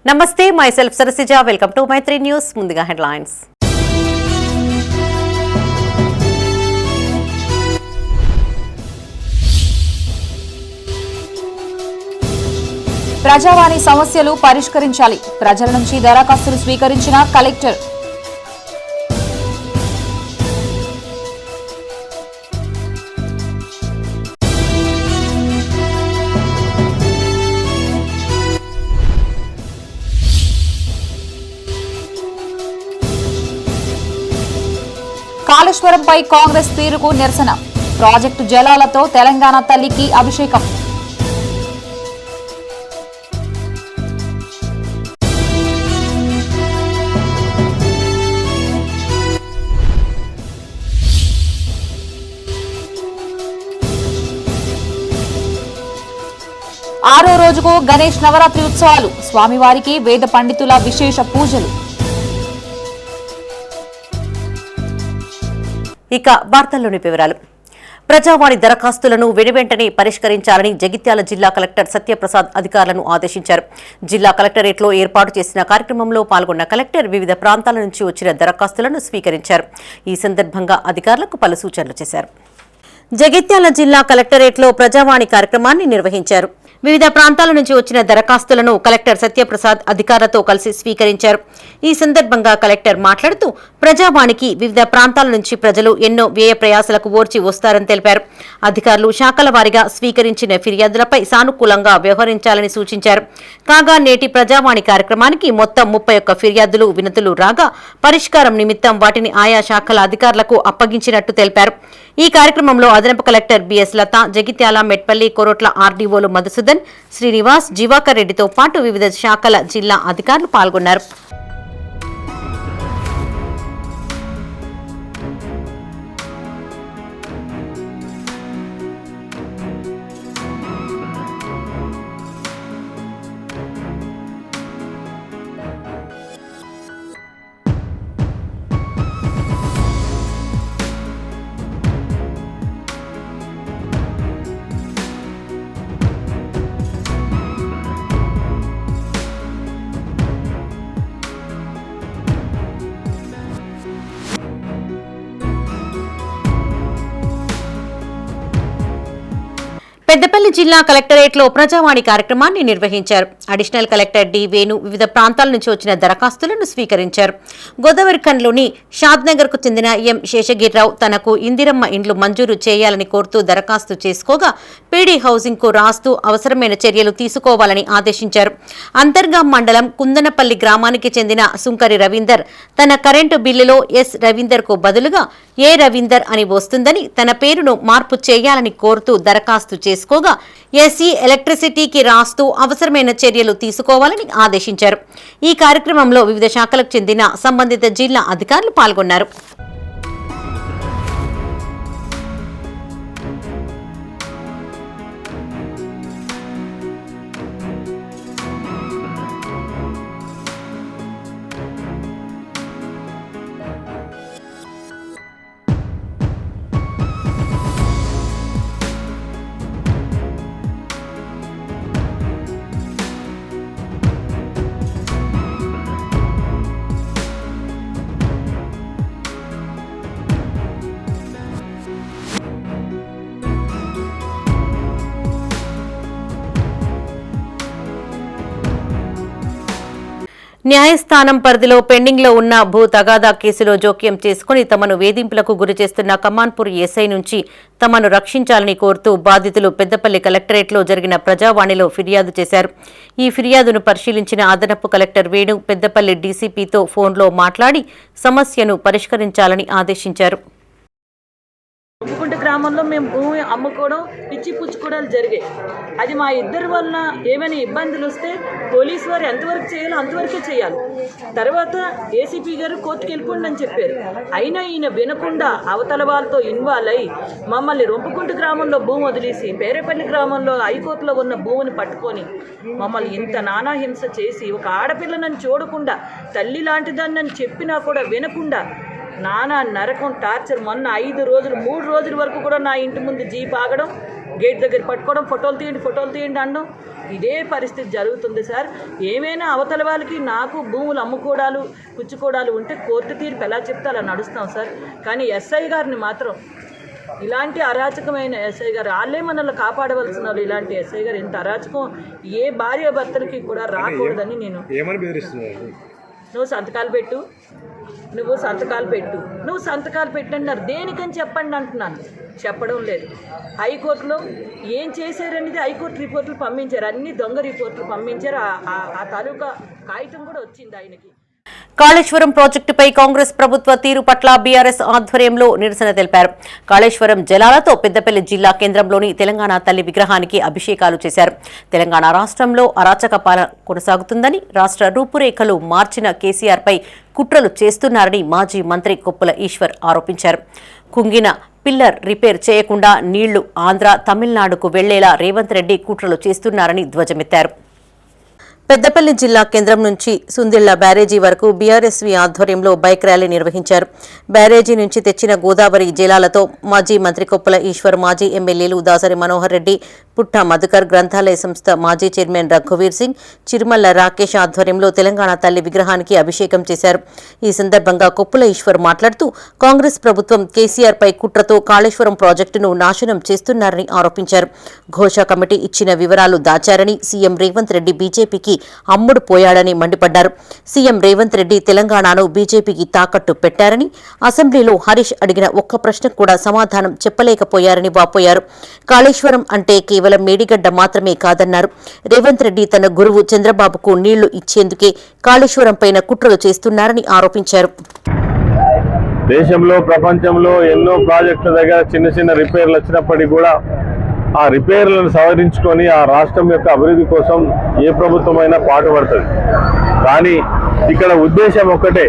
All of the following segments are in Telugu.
నమస్తే, myself Sarasija. Welcome to Maitri news. ముందుగా హెడ్లైన్స్. ప్రజావాణి సమస్యలు పరిష్కరించాలి. ప్రజల నుంచి దరఖాస్తులు స్వీకరించిన కలెక్టర్. కాళేశ్వరంపై కాంగ్రెస్ తీరుకు నిరసన. ప్రాజెక్టు జలాలతో తెలంగాణ తల్లికి అభిషేకం. ఆరో రోజుకు గణేష్ నవరాత్రి ఉత్సవాలు. స్వామివారికి వేద పండితుల విశేష పూజలు. ఇక వార్తల్లోని వివరాలు. ప్రజావాణి దరఖాస్తులను వెనువెంటనే పరిష్కరించాలని జగిత్యాల జిల్లా కలెక్టర్ సత్యప్రసాద్ అధికారులను ఆదేశించారు. జిల్లా కలెక్టరేట్లో ఏర్పాటు చేసిన కార్యక్రమంలో పాల్గొన్న కలెక్టర్ వివిధ ప్రాంతాల నుంచి వచ్చిన దరఖాస్తులను స్వీకరించారు. ఈ సందర్భంగా అధికారులకు పలు సూచనలు చేశారు. జగిత్యాల జిల్లా కలెక్టరేట్లో ప్రజావాణి కార్యక్రమాన్ని నిర్వహించారు. వివిధ ప్రాంతాల నుంచి వచ్చిన దరఖాస్తులను కలెక్టర్ సత్యప్రసాద్ అధికారులతో కలిసి స్వీకరించారు. ఈ సందర్భంగా కలెక్టర్ మాట్లాడుతూ ప్రజావాణికి వివిధ ప్రాంతాల నుంచి ప్రజలు ఎన్నో వ్యయ ప్రయాసాలకు ఓర్చి వస్తారని తెలిపారు. అధికారులు శాఖల వారీగా స్వీకరించిన ఫిర్యాదులపై సానుకూలంగా వ్యవహరించాలని సూచించారు. కాగా నేటి ప్రజావాణి కార్యక్రమానికి మొత్తం 31 ఫిర్యాదులు, వినతులు రాగా పరిష్కారం నిమిత్తం వాటిని ఆయా శాఖల అధికారులకు అప్పగించినట్టు తెలిపారు. ఈ కార్యక్రమంలో అదనపు కలెక్టర్ బిఎస్ లత, జగిత్యాల, మెట్పల్లి, కొరోట్ల ఆర్డీఓలు మధుసూదన్, శ్రీనివాస్, జివాకర్ రెడ్డితో పాటు వివిధ శాఖల జిల్లా అధికారులు పాల్గొన్నారు. పెద్దపల్లి జిల్లా కలెక్టరేట్లో ప్రజావాణి కార్యక్రమాన్ని నిర్వహించారు. అడిషనల్ కలెక్టర్ డి వేణు వివిధ ప్రాంతాల నుంచి వచ్చిన దరఖాస్తులను స్వీకరించారు. గోదావరిఖండ్లోని షాద్నగర్కు చెందిన ఎం శేషగిరిరావు తనకు ఇందిరమ్మ ఇండ్లు మంజూరు చేయాలని కోరుతూ దరఖాస్తు చేసుకోగా పీడీ హౌసింగ్కు రాస్తూ అవసరమైన చర్యలు తీసుకోవాలని ఆదేశించారు. అంతర్గాం మండలం కుందనపల్లి గ్రామానికి చెందిన సుంకరి రవీందర్ తన కరెంటు బిల్లులో ఎస్ రవీందర్కు బదులుగా ఏ రవీందర్ అని వస్తుందని తన పేరును మార్పు చేయాలని కోరుతూ దరఖాస్తు చేసుకోగా ఎస్ఈ ఎలక్ట్రిసిటీకి రాస్తూ అవసరమైన చర్యలు తీసుకోవాలని ఆదేశించారు. ఈ కార్యక్రమంలో వివిధ శాఖలకు చెందిన సంబంధిత జిల్లా అధికారులు పాల్గొన్నారు. న్యాయస్థానం పరిధిలో పెండింగ్లో ఉన్న భూ తగాదా కేసులో జోక్యం చేసుకుని తమను వేధింపులకు గురి చేస్తున్న కమాన్పూర్ ఎస్ఐ నుంచి తమను రక్షించాలని కోరుతూ బాధితులు పెద్దపల్లి కలెక్టరేట్లో జరిగిన ప్రజావాణిలో ఫిర్యాదు చేశారు. ఈ ఫిర్యాదును పరిశీలించిన అదనపు కలెక్టర్ వేణు పెద్దపల్లి డీసీపీతో ఫోన్లో మాట్లాడి సమస్యను పరిష్కరించాలని ఆదేశించారు. ఉప్పుకుంట గ్రామంలో మేము భూమి అమ్ముకోవడం, పిచ్చి పుచ్చుకోవడాలు జరిగాయి. అది మా ఇద్దరి వలన ఏమైనా ఇబ్బందులు వస్తే పోలీసు వారు ఎంతవరకు చేయాలో అంతవరకే చేయాలి. తర్వాత ఏసీపీ గారు కోర్టుకు వెళ్ళిపోండి అని చెప్పారు. అయినా ఈయన వినకుండా అవతల వాళ్ళతో ఇన్వాల్వ్ అయ్యి మమ్మల్ని రొంపుకుంట గ్రామంలో భూమి వదిలేసి పేరేపల్లి గ్రామంలో హైకోర్టులో ఉన్న భూమిని పట్టుకొని మమ్మల్ని ఇంత నానాహింస చేసి ఒక ఆడపిల్లనని చూడకుండా తల్లి లాంటిదాన్ని చెప్పినా కూడా వినకుండా నానా నరకం టార్చర్. మొన్న 3 రోజుల వరకు కూడా నా ఇంటి ముందు జీప్ ఆగడం, గేట్ దగ్గర పట్టుకోవడం, ఫోటోలు తీయండి అనడం, ఇదే పరిస్థితి జరుగుతుంది సార్. ఏమైనా అవతల వాళ్ళకి నాకు భూములు అమ్ముకోవడాలు పుచ్చుకోవడాలు ఉంటే కోర్టు తీర్పు ఎలా చెప్తే అలా నడుస్తాం సార్. కానీ ఎస్ఐ గారిని మాత్రం ఇలాంటి అరాచకమైన ఎస్ఐ గారు, వాళ్ళే మనల్ని కాపాడవలసిన వాళ్ళు. ఇలాంటి ఎస్ఐ గారు ఇంత అరాచకం ఏ భార్య భర్తలకి కూడా రాకూడదని నేను, నువ్వు సంతకాలు పెట్టన్నారు, దేనికని చెప్పండి అంటున్నాను. చెప్పడం లేదు. హైకోర్టులో ఏం చేశారనేది హైకోర్టు రిపోర్టులు పంపించారు, అన్ని దొంగ రిపోర్టులు పంపించారు. ఆ తాలూకా కాగితం కూడా వచ్చింది ఆయనకి. కాళేశ్వరం ప్రాజెక్టుపై కాంగ్రెస్ ప్రభుత్వ తీరు పట్ల బీఆర్ఎస్ ఆధ్వర్యంలో నిరసన తెలిపారు. కాళేశ్వరం జలాలతో పెద్దపల్లి జిల్లా కేంద్రంలోని తెలంగాణ తల్లి విగ్రహానికి అభిషేకాలు చేశారు. తెలంగాణ రాష్ట్రంలో అరాచక పాలన కొనసాగుతుందని, రాష్ట్ర రూపురేఖలు మార్చిన కేసీఆర్పై కుట్రలు చేస్తున్నారని మాజీ మంత్రి కొప్పుల ఈశ్వర్ ఆరోపించారు. కుంగిన పిల్లర్ రిపేర్ చేయకుండా నీళ్లు ఆంధ్ర, తమిళనాడుకు వెళ్లేలా రేవంత్ రెడ్డి కుట్రలు చేస్తున్నారని ధ్వజమెత్తారు. పెద్దపల్లి జిల్లా కేంద్రం నుంచి సుందిళ్ల బ్యారేజీ వరకు బీఆర్ఎస్వీ ఆధ్వర్యంలో బైక్ ర్యాలీ నిర్వహించారు. బ్యారేజీ నుంచి తెచ్చిన గోదావరి జలాలతో మాజీ మంత్రి కొప్పుల ఈశ్వర్, మాజీ ఎమ్మెల్యేలు దాసరి మనోహర్ రెడ్డి, పుట్ట మధుకర్, గ్రంథాలయ సంస్థ మాజీ చైర్మన్ రఘువీర్ సింగ్, చిరుమల్ల రాకేష్ ఆధ్వర్యంలో తెలంగాణ తల్లి విగ్రహానికి అభిషేకం చేశారు. ఈ సందర్భంగా కొప్పుల ఈశ్వర్ మాట్లాడుతూ కాంగ్రెస్ ప్రభుత్వం కేసీఆర్పై కుట్రతో కాళేశ్వరం ప్రాజెక్టును నాశనం చేస్తున్నారని ఆరోపించారు. ఘోష కమిటీ ఇచ్చిన వివరాలు దాచారని, సీఎం రేవంత్ రెడ్డి బీజేపీకి అమ్ముడు పోయాడని మండిపడ్డారు. సీఎం రేవంత్ రెడ్డి తెలంగాణను బీజేపీకి తాకట్టు పెట్టారని, అసెంబ్లీలో హరీష్ అడిగిన ఒక్క ప్రశ్నకు కూడా సమాధానం చెప్పలేకపోయారని వాపోయారు. కాళేశ్వరం అంటే కేవలం మేడిగడ్డ మాత్రమే కాదన్నారు. రేవంత్ రెడ్డి తన గురువు చంద్రబాబుకు నీళ్లు ఇచ్చేందుకే కాళేశ్వరం పైన కుట్రలు చేస్తున్నారని ఆరోపించారు. దేశంలో, ప్రపంచంలో ఎన్నో ప్రాజెక్టుల దగ్గర చిన్న చిన్న రిపేర్లు వచ్చినప్పటికీ కూడా ఆ రిపేర్లను సవరించుకొని ఆ రాష్ట్రం యొక్క అభివృద్ధి కోసం ఏ ప్రభుత్వమైనా పాటుపడుతుంది. కానీ ఇక్కడ ఉద్దేశం ఒక్కటే,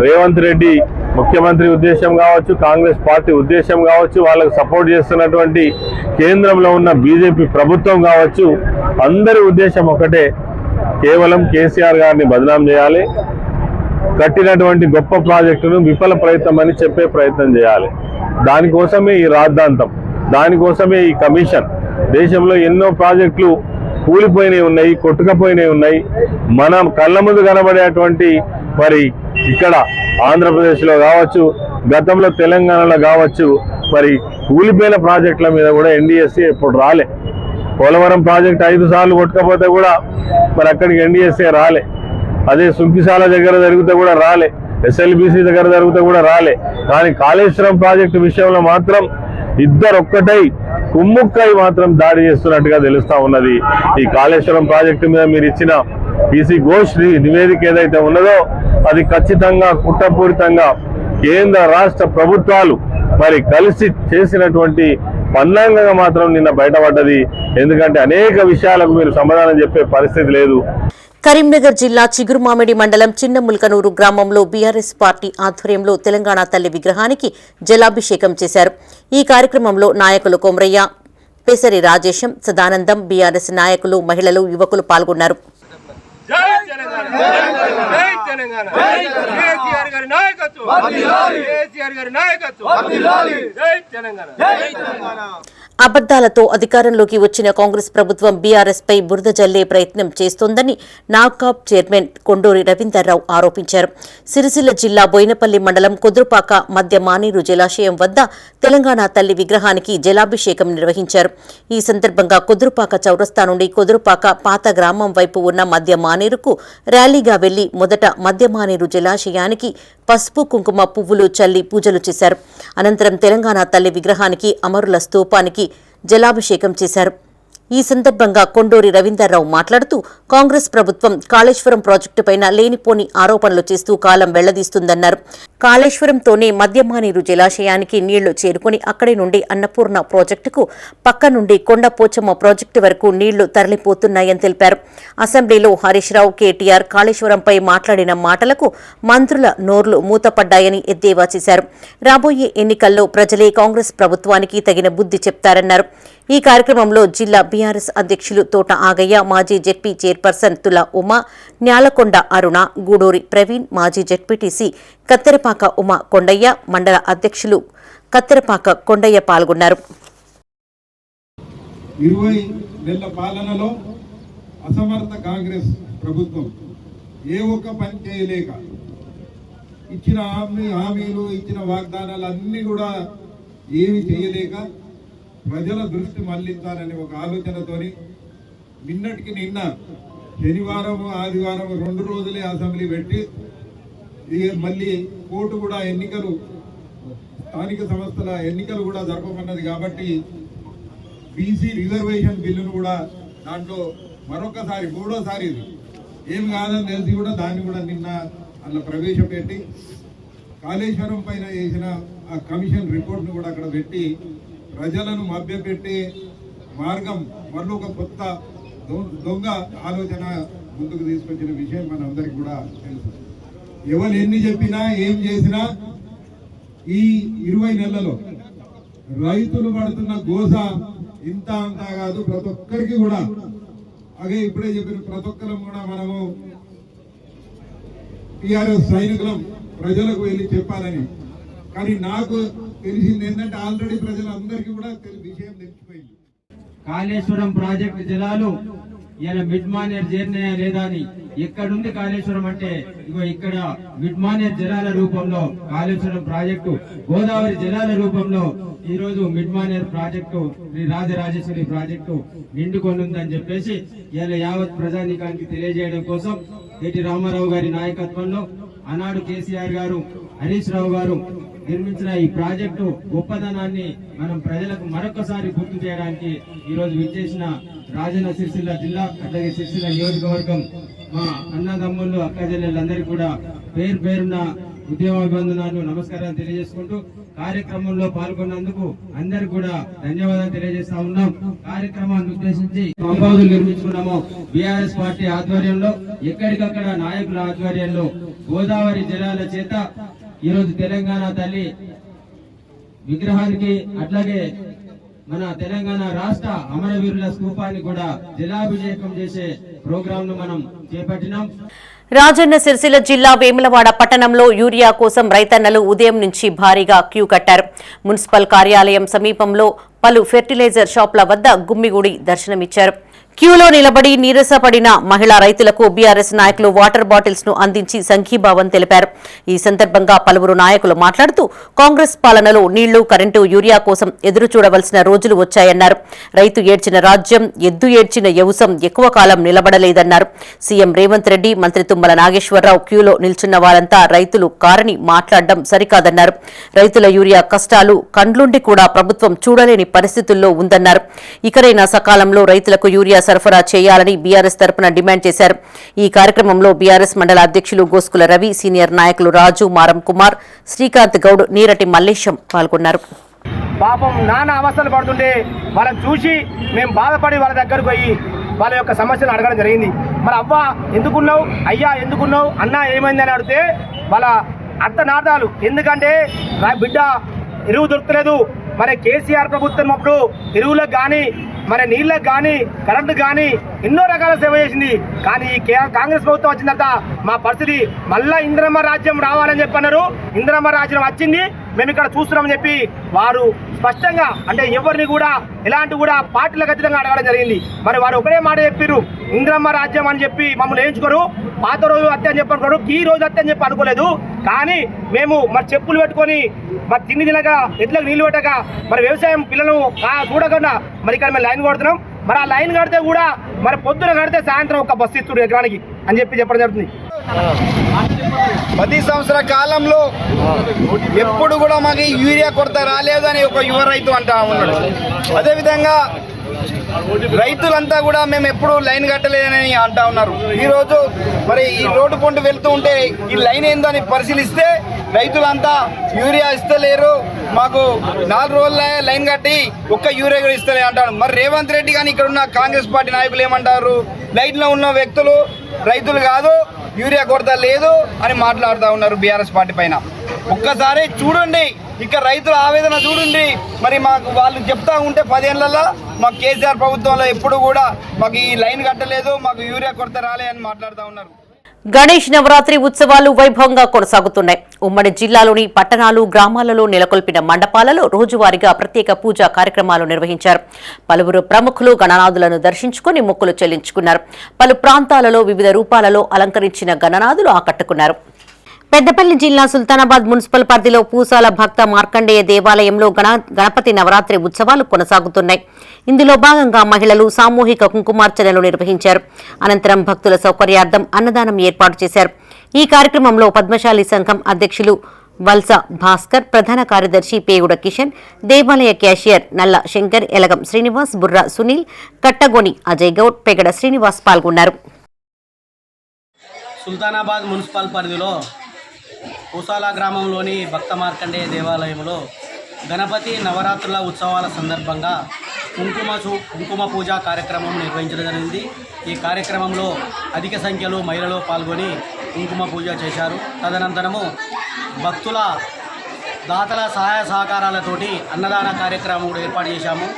రేవంత్ రెడ్డి ముఖ్యమంత్రి ఉద్దేశం కావచ్చు, కాంగ్రెస్ పార్టీ ఉద్దేశం కావచ్చు, వాళ్ళకు సపోర్ట్ చేస్తున్నటువంటి కేంద్రంలో ఉన్న బీజేపీ ప్రభుత్వం కావచ్చు, అందరి ఉద్దేశం ఒకటే, కేవలం కేసీఆర్ గారిని బదనాం చేయాలి, కట్టినటువంటి గొప్ప ప్రాజెక్టును విఫల ప్రయత్నం అని చెప్పే ప్రయత్నం చేయాలి. దానికోసమే ఈ రాద్ధాంతం, దానికోసమే ఈ కమిషన్. దేశంలో ఎన్నో ప్రాజెక్టులు కూలిపోయినవి ఉన్నాయి, కొట్టుకపోయినవి ఉన్నాయి. మనం కళ్ళ ముందు కనబడేటువంటి మరి ఇక్కడ ఆంధ్రప్రదేశ్లో కావచ్చు, గతంలో తెలంగాణలో కావచ్చు, మరి కూలిపోయిన ప్రాజెక్టుల మీద కూడా ఎన్డీఎస్సీ ఎప్పుడు రాలే. పోలవరం ప్రాజెక్టు 5 సార్లు కొట్టుకపోతే కూడా మరి అక్కడికి ఎన్డీఎస్సీ రాలే. అదే సుంకిశాల దగ్గర జరిగితే కూడా రాలే, ఎస్ఎల్బీసీ దగ్గర జరిగితే కూడా రాలే. కానీ కాళేశ్వరం ప్రాజెక్టు విషయంలో మాత్రం ఇద్దరు ఒక్కటై కుమ్ముక్కై మాత్రం దాడి చేస్తున్నట్టుగా తెలుస్తా ఉన్నది. ఈ కాళేశ్వరం ప్రాజెక్టు మీద మీరు ఇచ్చిన పీసీ ఘోష్ నివేదిక ఏదైతే ఉన్నదో అది ఖచ్చితంగా కుట్రపూరితంగా కేంద్ర రాష్ట్ర ప్రభుత్వాలు మరి కలిసి చేసినటువంటి పన్నాంగంగా మాత్రం నిన్న బయటపడ్డది. ఎందుకంటే అనేక విషయాలకు మీరు సమాధానం చెప్పే పరిస్థితి లేదు. కరీంనగర్ జిల్లా చిగురుమామిడి మండలం చిన్నముల్కనూరు గ్రామంలో బీఆర్ఎస్ పార్టీ ఆధ్వర్యంలో తెలంగాణ తల్లి విగ్రహానికి జలాభిషేకం చేశారు. ఈ కార్యక్రమంలో నాయకులు కొమరయ్య, పేసరి రాజేశం, సదానందం, బీఆర్ఎస్ నాయకులు, మహిళలు, యువకులు పాల్గొన్నారు. అబద్దాలతో అధికారంలోకి వచ్చిన కాంగ్రెస్ ప్రభుత్వం బీఆర్ఎస్ పై బురద జల్లే ప్రయత్నం చేస్తోందని నాకాబ్ చైర్మన్ కొండూరి రవీందర్రావు ఆరోపించారు. సిరిసిల్ల జిల్లా బోయినపల్లి మండలం కుదురుపాక మధ్య మానేరు జలాశయం వద్ద తెలంగాణ తల్లి విగ్రహానికి జలాభిషేకం నిర్వహించారు. ఈ సందర్భంగా కుదురుపాక చౌరస్తా నుండి కుదురుపాక పాత గ్రామం వైపు ఉన్న మధ్య మానేరుకు ర్యాలీగా వెళ్లి మొదట మధ్య మానేరు జలాశయానికి పసుపు, కుంకుమ, పువ్వులు చల్లి పూజలు చేశారు. అనంతరం తెలంగాణ తల్లి విగ్రహానికి, అమరుల స్తూపానికి జలాభిషేకం చేశారు. ఈ సందర్భంగా కొండూరి రవీందర్రావు మాట్లాడుతూ కాంగ్రెస్ ప్రభుత్వం కాళేశ్వరం ప్రాజెక్టుపైన లేనిపోని ఆరోపణలు చేస్తూ కాలం వెళ్లదీస్తుందన్నారు. కాళేశ్వరంతోనే మధ్యమానేరు జలాశయానికి నీళ్లు చేరుకుని అక్కడి నుండి అన్నపూర్ణ ప్రాజెక్టుకు, పక్క నుండి కొండ పోచమ్మ ప్రాజెక్టు వరకు నీళ్లు తరలిపోతున్నాయని తెలిపారు. అసెంబ్లీలో హరీష్ రావు, కేటీఆర్ కాళేశ్వరంపై మాట్లాడిన మాటలకు మంత్రుల నోర్లు మూతపడ్డాయని ఎద్దేవా చేశారు. రాబోయే ఎన్నికల్లో ప్రజలే కాంగ్రెస్ ప్రభుత్వానికి తగిన బుద్ధి చెప్తారన్నారు. ఈ కార్యక్రమంలో జిల్లా బీఆర్ఎస్ అధ్యక్షులు తోట ఆగయ్య, మాజీ జెడ్పీ చైర్పర్సన్ తుల ఉమా, న్యాలకొండ అరుణ, గూడూరి ప్రవీణ్, మాజీ జెడ్పీటీసీ కత్తెరపాక ఉమా కొండయ్య, మండల అధ్యక్షులు కత్తెరపాక కొండయ్య పాల్గొన్నారు. 20 నెలల పాలనలో అసమర్థ కాంగ్రెస్ ప్రభుత్వం ఏ ఒక్క పని చేయలేక ఇచ్చిన హామీలు ఇచ్చిన వాగ్దానాలు అన్నీ కూడా ఏమి చేయలేక ప్రజల దృష్టి మళ్లించాలని ఒక ఆలోచనతోని నిన్నటికి నిన్న శనివారం ఆదివారం 2 రోజులే అసెంబ్లీ పెట్టి మళ్ళీ కోర్టు కూడా ఎన్నికలు స్థానిక సంస్థల ఎన్నికలు కూడా జరపమన్నది కాబట్టి బీసీ రిజర్వేషన్ బిల్లును కూడా దాంట్లో మరొకసారి 3వ ఇది ఏమి కాదని తెలిసి కూడా దాన్ని కూడా నిన్న అలా ప్రవేశపెట్టి కాళేశ్వరం పైన చేసిన ఆ కమిషన్ రిపోర్ట్ను కూడా అక్కడ పెట్టి ప్రజలను మభ్యపెట్టి మార్గం మళ్ళీ ఒక కొత్త దొంగ ఆలోచన ముందుకు తీసుకొచ్చిన విషయం మనందరికీ కూడా తెలుసు. ఎవరు ఎన్ని చెప్పినా ఏం చేసినా ఈ 20 నెలలలో రైతులు పడుతున్న గోస ఇంత అంతా కాదు. ప్రతి ఒక్కరికి కూడా అదే ఇప్పుడే చెప్పిన ప్రతి ఒక్కరం కూడా మనము టీఆర్ఎస్ సైనికులం ప్రజలకు వెళ్ళి చెప్పాలని. కానీ నాకు తెలిసింది ఏంటంటే ఆల్రెడీ ప్రజలందరికీ కూడా విషయం తెలిసిపోయింది. కాళేశ్వరం ప్రాజెక్టు జలాలు ఇలా మిడ్ మానేర్ చేరినాయా లేదా అని. ఎక్కడుంది కాళేశ్వరం అంటే ఇగో ఇక్కడ మిడ్ మానేర్ జలాల రూపంలో కాళేశ్వరం ప్రాజెక్టు, గోదావరి జలాల రూపంలో ఈ రోజు mid Maner project, Shri Rajarajeshwari project నిండుకొనుందని చెప్పేసి ఇలా యావత్ ప్రజానీకానికి తెలియజేయడం కోసం కేటీ రామారావు గారి నాయకత్వంలో ఆనాడు కేసీఆర్ గారు, హరీష్ రావు గారు నిర్మించిన ఈ ప్రాజెక్టు గొప్పదనాన్ని మనం ప్రజలకు మరొకసారి గుర్తు చేయడానికి ఈ రోజు విచ్చేసిన రాజన్న సిరిసిల్ల జిల్లా అట్లాగే సిరిసిల్ల నియోజకవర్గం మా అన్నదమ్ముళ్ళు అక్కచెల్లెళ్ళందరికీ కూడా పేరు పేరున ఉద్యమాభివందనాలు నమస్కారాలు తెలియజేసుకుంటూ కార్యక్రమంలో పాల్గొన్నందుకు అందరికి కూడా ధన్యవాదాలు తెలియజేస్తా ఉన్నాం. కార్యక్రమాన్ని ఉద్దేశించి కాంపౌండ్లు నిర్మించుకున్నాము బీఆర్ఎస్ పార్టీ ఆధ్వర్యంలో, ఎక్కడికక్కడ నాయకుల ఆధ్వర్యంలో గోదావరి జలాల చేత ఈ రోజు తెలంగాణ తల్లి విగ్రహానికి అట్లాగే మన తెలంగాణ రాష్ట్ర అమరవీరుల స్తూపాన్ని కూడా జలాభిషేకం చేసే ప్రోగ్రామ్ ను మనం చేపట్టినాం. రాజన్న సిరిసిల్ల జిల్లా వేములవాడ పట్టణంలో యూరియా కోసం రైతన్నలు ఉదయం నుంచి భారీగా క్యూ కట్టారు. మున్సిపల్ కార్యాలయం సమీపంలో పలు ఫెర్టిలైజర్ షాపుల వద్ద గుమ్మిగూడి దర్శనమిచ్చారు. క్యూలో నిలబడి నీరసపడిన మహిళా రైతులకు బీఆర్ఎస్ నాయకులు వాటర్ బాటిల్స్ ను అందించి సంఘీభావం తెలిపారు. ఈ సందర్భంగా పలువురు నాయకులు మాట్లాడుతూ కాంగ్రెస్ పాలనలో నీళ్లు, కరెంటు, యూరియా కోసం ఎదురు చూడవలసిన రోజులు వచ్చాయన్నారు. రైతు ఏడ్చిన రాజ్యం, ఎద్దు ఏడ్చిన యవసం ఎక్కువ కాలం నిలబడలేదన్నారు. సీఎం రేవంత్ రెడ్డి, మంత్రి తుమ్మల నాగేశ్వరరావు క్యూలో నిల్చున్న వారంతా రైతులు కారని మాట్లాడడం సరికాదన్నారు. రైతుల యూరియా కష్టాలు కండ్లుండి కూడా ప్రభుత్వం చూడలేని పరిస్థితుల్లో ఉందన్నారు. ఇకరైనా సకాలంలో రైతులకు యూరియా సరఫరా చేయాలని బీఆర్ఎస్ తరపున డిమాండ్ చేశారు. ఈ కార్యక్రమంలో బీఆర్ఎస్ మండల అధ్యక్షులు గోస్కుల రవి, సీనియర్ నాయకులు రాజు, మారం కుమార్, శ్రీకాంత్ గౌడ్, నీరటి మల్లేశం పాల్గొన్నారు. పాపం నానా అవస్థలు పడుతుంటే వాళ్ళని చూసి మేము బాధపడి వాళ్ళ దగ్గరకు పోయి వాళ్ళ యొక్క సమస్యలు అడగడం జరిగింది. మరి అవ్వ ఎందుకున్నావు, అయ్యా ఎందుకున్నావు, అన్న ఏమైందని అడిగితే వాళ్ళ అర్థనార్థాలు, ఎందుకంటే బిడ్డ ఎరువు దొరకలేదు, మరి కేసీఆర్ ప్రభుత్వం అప్పుడు ఎరువులకు కానీ మరి నీళ్ళకు కానీ కరెంటు కానీ ఎన్నో రకాల సేవ చేసింది. కానీ కాంగ్రెస్ ప్రభుత్వం వచ్చిన తర్వాత మా పరిస్థితి మళ్ళా ఇందిరమ్మ రాజ్యం రావాలని చెప్పన్నారు. ఇందిరమ్మ రాజ్యం వచ్చింది, మేము ఇక్కడ చూస్తున్నామని చెప్పి వారు స్పష్టంగా, అంటే ఎవరిని కూడా ఎలాంటి కూడా పార్టీలకు అతీతంగా అడగడం జరిగింది. మరి వారు ఒకటే మాట చెప్పారు, ఇందిరమ్మ రాజ్యం అని చెప్పి మమ్మల్ని వేయించుకోరు, పాత రోజు హత్య అని చెప్పి అనుకోరు, ఈ రోజు హత్య అని చెప్పి అనుకోలేదు. కానీ మేము మరి చెప్పులు పెట్టుకొని మరి తిండి తినక ఎట్లకు నీళ్లు పెట్టక మరి వ్యవసాయం పిల్లలను చూడకుండా మరి ఇక్కడ మేము లైన్ కొడుతున్నాం. మరి ఆ లైన్ కడితే కూడా మరి పొద్దున కడితే సాయంత్రం ఒక బస్సు ఇస్తుడు ఎకరానికి అని చెప్పి చెప్పడం జరుగుతుంది. 10 సంవత్సరాల కాలంలో ఎప్పుడు కూడా మాకు యూరియా కొరత రాలేదని ఒక యువ రైతు అంటా ఉన్నాడు. అదేవిధంగా రైతులంతా కూడా మేము ఎప్పుడు లైన్ కట్టలేదని అంటా ఉన్నారు. ఈరోజు మరి ఈ రోడ్డు పొంటి వెళ్తూ ఉంటే ఈ లైన్ ఏందో అని పరిశీలిస్తే రైతులంతా యూరియా ఇస్తలేరు, మాకు 4 రోజులే లైన్ కట్టి ఒక్క యూరియా కూడా ఇస్తలే అంటారు. మరి రేవంత్ రెడ్డి కానీ ఇక్కడ ఉన్న కాంగ్రెస్ పార్టీ నాయకులు ఏమంటారు, లైన్లో ఉన్న వ్యక్తులు రైతులు కాదు, యూరియా కొరత లేదు అని మాట్లాడుతూ ఉన్నారు బీఆర్ఎస్ పార్టీ పైన. ఒక్కసారి చూడండి, ఇక్కడ రైతుల ఆవేదన చూడండి. మరి మాకు వాళ్ళు చెప్తా ఉంటే 10 ఏళ్లలో మాకు కేసీఆర్ ప్రభుత్వంలో ఎప్పుడు కూడా మాకు ఈ లైన్ కట్టలేదు, మాకు యూరియా కొరత రాలే అని మాట్లాడుతూ ఉన్నారు. గణేష్ నవరాత్రి ఉత్సవాలు వైభవంగా కొనసాగుతున్నాయి. ఉమ్మడి జిల్లాలోని పట్టణాలు, గ్రామాలలో నెలకొల్పిన మండపాలలో రోజువారీగా ప్రత్యేక పూజా కార్యక్రమాలు నిర్వహించారు. పలువురు ప్రముఖులు గణనాథులను దర్శించుకుని మొక్కులు చెల్లించుకున్నారు. పలు ప్రాంతాలలో వివిధ రూపాలలో అలంకరించిన గణనాథులు ఆకట్టుకున్నారు. పెద్దపల్లి జిల్లా సుల్తానాబాద్ మున్సిపల్ పరిధిలో పూసాల భక్త మార్కండేయ దేవాలయంలో గణపతి నవరాత్రి ఉత్సవాలు కొనసాగుతున్నాయి. ఇందులో భాగంగా మహిళలు సామూహిక కుంకుమార్చనలు నిర్వహించారు. అనంతరం భక్తుల సౌకర్యార్థం అన్నదానం ఏర్పాటు చేశారు. ఈ కార్యక్రమంలో పద్మశాలి సంఘం అధ్యక్షులు వల్స భాస్కర్, ప్రధాన కార్యదర్శి పేగుడ కిషన్, దేవాలయ క్యాషియర్ నల్ల శంకర్, ఎలగం శ్రీనివాస్, బుర్రా సునీల్, కట్టగోని అజయ్ గౌడ్, పెగడ శ్రీనివాస్ పాల్గొన్నారు. సుల్తానాబాద్ మున్సిపల్ పరిధిలో పూసాల గ్రామంలోని భక్త మార్కండేయ దేవాలయంలో గణపతి నవరాత్రుల ఉత్సవాల సందర్భంగా కుంకుమ పూజా కార్యక్రమం నిర్వహించడం జరిగింది. ఈ కార్యక్రమంలో అధిక సంఖ్యలో మహిళలు పాల్గొని కుంకుమ పూజ చేశారు. తదనంతరము భక్తుల దాతల సహాయ సహకారాలతోటి అన్నదాన కార్యక్రమం కూడా ఏర్పాటు చేశాము.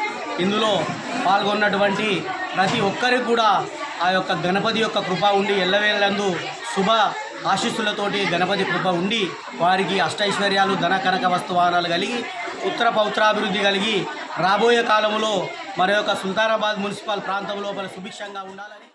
ఇందులో పాల్గొన్నటువంటి ప్రతి ఒక్కరికి కూడా ఆ యొక్క గణపతి యొక్క కృప ఉండి ఎల్లవేళలందు శుభ ఆశీస్సులతోటి గణపతి కృప ఉండి వారికి అష్టైశ్వర్యాలు, ధన కనక వస్తువానాలు కలిగి ఉత్తర పౌత్రాభివృద్ధి కలిగి రాబోయే కాలంలో మరొక సుల్తానాబాద్ మున్సిపల్ ప్రాంతం లోపల సుభిక్షంగా ఉండాలని.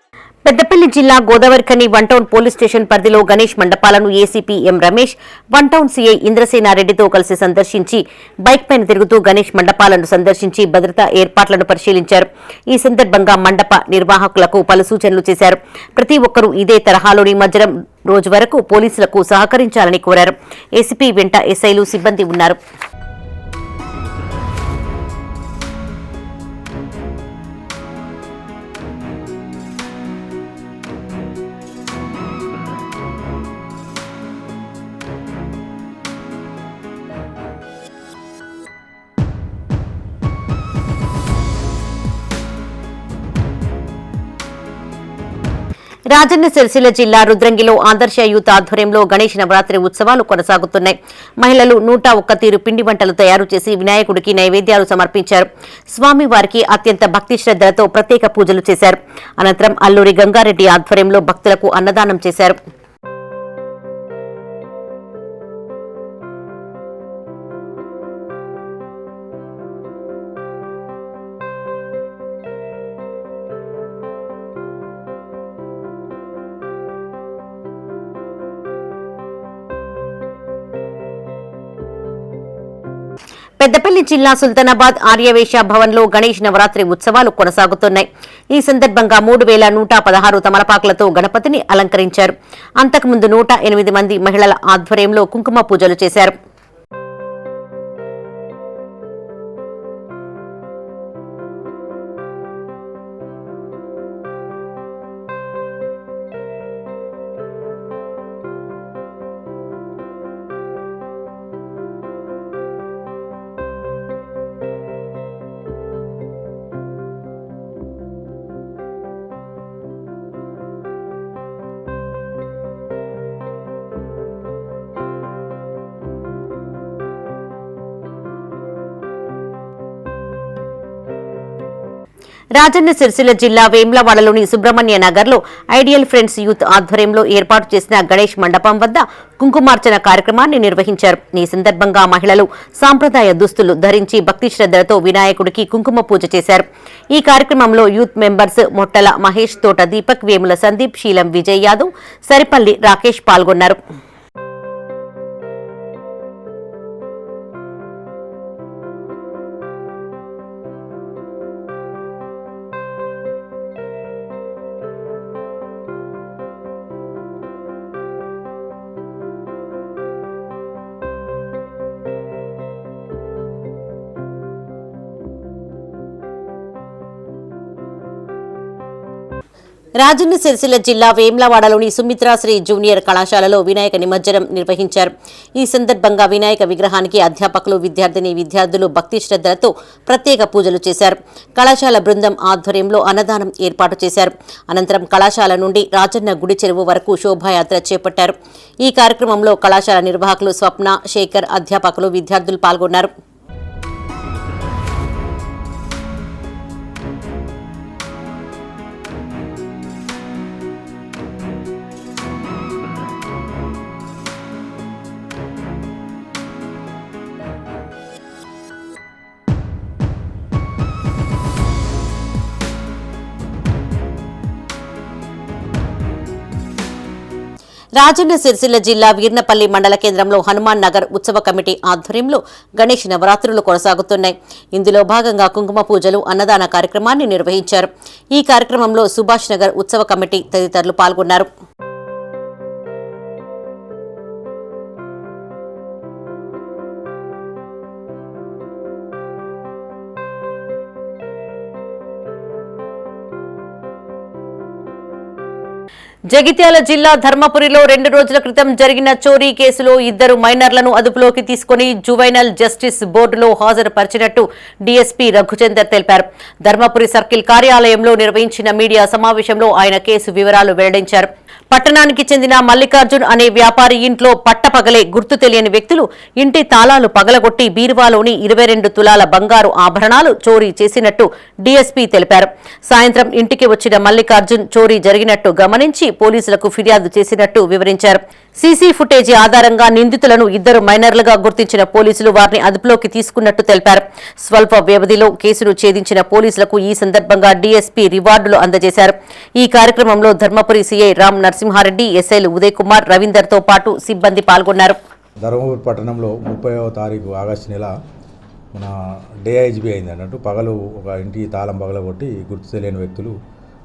పెద్దపల్లి జిల్లా Godavarikhani one town police station పరిధిలో గణేష్ మండపాలను ACP M Ramesh, one town CI ఇంద్రసేనారెడ్డితో కలిసి సందర్శించి బైక్ పైన తిరుగుతూ గణేష్ మండపాలను సందర్శించి భద్రతా ఏర్పాట్లను పరిశీలించారు. ఈ సందర్భంగా మండప నిర్వాహకులకు పలు సూచనలు చేశారు. ప్రతి ఒక్కరూ ఇదే తరహాలో నిమజ్జనం రోజు వరకు పోలీసులకు సహకరించాలని కోరారు. ఏసీపీ వెంట ఎస్ఐలు, సిబ్బంది ఉన్నారు. రాజన్న సిరిసిల్ల జిల్లా రుద్రంగిలో ఆదర్శ యూత్ ఆధ్వర్యంలో గణేష్ నవరాత్రి ఉత్సవాలు కొనసాగుతున్నాయి. మహిళలు 101 తీరు పిండి వంటలు తయారు చేసి వినాయకుడికి నైవేద్యాలు సమర్పించారు. స్వామివారికి అత్యంత భక్తి శ్రద్ధలతో ప్రత్యేక పూజలు చేశారు. అనంతరం అల్లూరి గంగారెడ్డి ఆధ్వర్యంలో భక్తులకు అన్నదానం చేశారు. పెద్దపల్లి జిల్లా సుల్తానాబాద్ ఆర్యవేశ భవన్లో గణేష్ నవరాత్రి ఉత్సవాలు కొనసాగుతున్నాయి. ఈ సందర్భంగా 3116 తమలపాకులతో గణపతిని అలంకరించారు. అంతకుముందు 108 మంది మహిళల ఆధ్వర్యంలో కుంకుమ పూజలు చేశారు. రాజన్న సిరిసిల్ల జిల్లా వేములవాడలోని సుబ్రహ్మణ్య నగర్లో ఐడియల్ ఫ్రెండ్స్ యూత్ ఆధ్వర్యంలో ఏర్పాటు చేసిన గణేష్ మండపం వద్ద కుంకుమార్చన కార్యక్రమాన్ని నిర్వహించారు. ఈ సందర్భంగా మహిళలు సాంప్రదాయ దుస్తులు ధరించి భక్తి శ్రద్ధలతో వినాయకుడికి కుంకుమ పూజ చేశారు. ఈ కార్యక్రమంలో యూత్ మెంబర్స్ మొట్టల మహేష్, తోట దీపక్, వేముల సందీప్, శీలం విజయ్ యాదవ్, సరిపల్లి రాకేష్ పాల్గొన్నారు. రాజన్న సిరిసిల్ల జిల్లా వేములవాడలోని సుమిత్రాశ్రీ జూనియర్ కళాశాలలో వినాయక నిమజ్జనం నిర్వహించారు. ఈ సందర్భంగా వినాయక విగ్రహానికి అధ్యాపకులు, విద్యార్థులు భక్తి శ్రద్ధలతో ప్రత్యేక పూజలు చేశారు. కళాశాల బృందం ఆధ్వర్యంలో అన్నదానం ఏర్పాటు చేశారు. అనంతరం కళాశాల నుండి రాజన్న గుడి చెరువు వరకు శోభాయాత్ర చేపట్టారు. ఈ కార్యక్రమంలో కళాశాల నిర్వాహకులు స్వప్న, శేఖర్, అధ్యాపకులు, విద్యార్థులు పాల్గొన్నారు. రాజన్న సిరిసిల్ల జిల్లా వీర్నపల్లి మండల కేంద్రంలో హనుమాన్ నగర్ ఉత్సవ కమిటీ ఆధ్వర్యంలో గణేష్ నవరాత్రులు కొనసాగుతున్నాయి. ఇందులో భాగంగా కుంకుమ పూజలు, అన్నదాన కార్యక్రమాన్ని నిర్వహించారు. ఈ కార్యక్రమంలో సుభాష్ నగర్ ఉత్సవ కమిటీ తదితరులు పాల్గొన్నారు. జగిత్యాల జిల్లా ధర్మపురిలో 2 రోజుల క్రితం జరిగిన చోరీ కేసులో 2 మైనర్లను అదుపులోకి తీసుకుని జువైనల్ జస్టిస్ బోర్డులో హాజరుపరిచినట్టు డీఎస్పీ రఘుచందర్ తెలిపారు. ధర్మపురి సర్కిల్ కార్యాలయంలో నిర్వహించిన మీడియా సమావేశంలో ఆయన కేసు వివరాలు వెల్లడించారు. పట్టణానికి చెందిన మల్లికార్జున్ అనే వ్యాపారి ఇంట్లో పట్టపగలే గుర్తు తెలియని వ్యక్తులు ఇంటి తాళాలు పగలగొట్టి బీరువాలోని 22 తులాల బంగారు ఆభరణాలు చోరీ చేసినట్టు డీఎస్పీ తెలిపారు. సాయంత్రం ఇంటికి వచ్చిన మల్లికార్జున్ చోరీ జరిగినట్టు గమనించి పోలీసులకు ఫిర్యాదు చేసినట్టు వివరించారు. సీసీ ఫుటేజీ ఆధారంగా నిందితులను 2 మైనర్లుగా గుర్తించిన పోలీసులు వారిని అదుపులోకి తీసుకున్నట్టు తెలిపారు. స్వల్ప వ్యవధిలో కేసును ఛేదించిన పోలీసులకు ఈ సందర్భంగా డీఎస్పీ రివార్డులు అందజేశారు. ఈ కార్యక్రమంలో ధర్మపురి సీఐ రామ్ నరసింహారెడ్డి, ఎస్ఐలు ఉదయ్ కుమార్, రవీందర్తో పాటు సిబ్బంది పాల్గొన్నారు. ధర్మపురి పట్టణంలో 30వ తారీఖు ఆగస్టు నెల మన డేఐజీబీ అయింది అన్నట్టు. పగలు ఒక ఇంటి తాళం పగలగొట్టి గుర్తు తెలియని వ్యక్తులు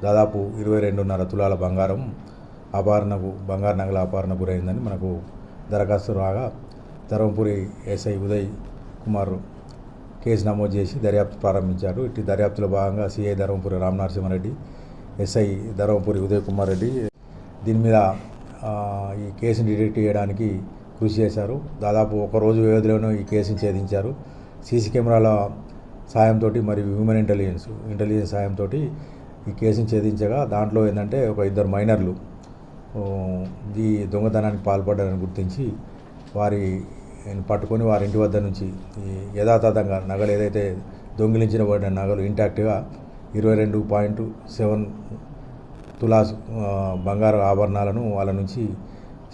దాదాపు 22.5 తులాల బంగారు నగల అపహరణ గురైందని మనకు దరఖాస్తు రాగా ధర్మపురి ఎస్ఐ ఉదయ్ కుమార్ కేసు నమోదు చేసి దర్యాప్తు ప్రారంభించారు. ఇటు దర్యాప్తులో భాగంగా సిఐ ధర్మపురి రామ్ నరసింహారెడ్డి, ఎస్ఐ ధర్మపురి ఉదయ్ కుమార్ రెడ్డి దీని మీద ఈ కేసును డిటెక్ట్ చేయడానికి కృషి చేశారు. దాదాపు 1 రోజు వ్యవధిలోనూ ఈ కేసును ఛేదించారు. సీసీ కెమెరాల సాయంతో మరియు హ్యూమన్ ఇంటెలిజెన్స్ సాయంతో ఈ కేసును ఛేదించగా దాంట్లో ఏంటంటే ఒక 2 మైనర్లు ఈ దొంగతనానికి పాల్పడ్డారని గుర్తించి వారిని పట్టుకొని వారి ఇంటి వద్ద నుంచి ఈ యథాతథంగా నగలు ఏదైతే దొంగిలించబడిన నగలు ఇంటాక్ట్గా 22.7 తులాస్ బంగారు ఆభరణాలను వాళ్ళ నుంచి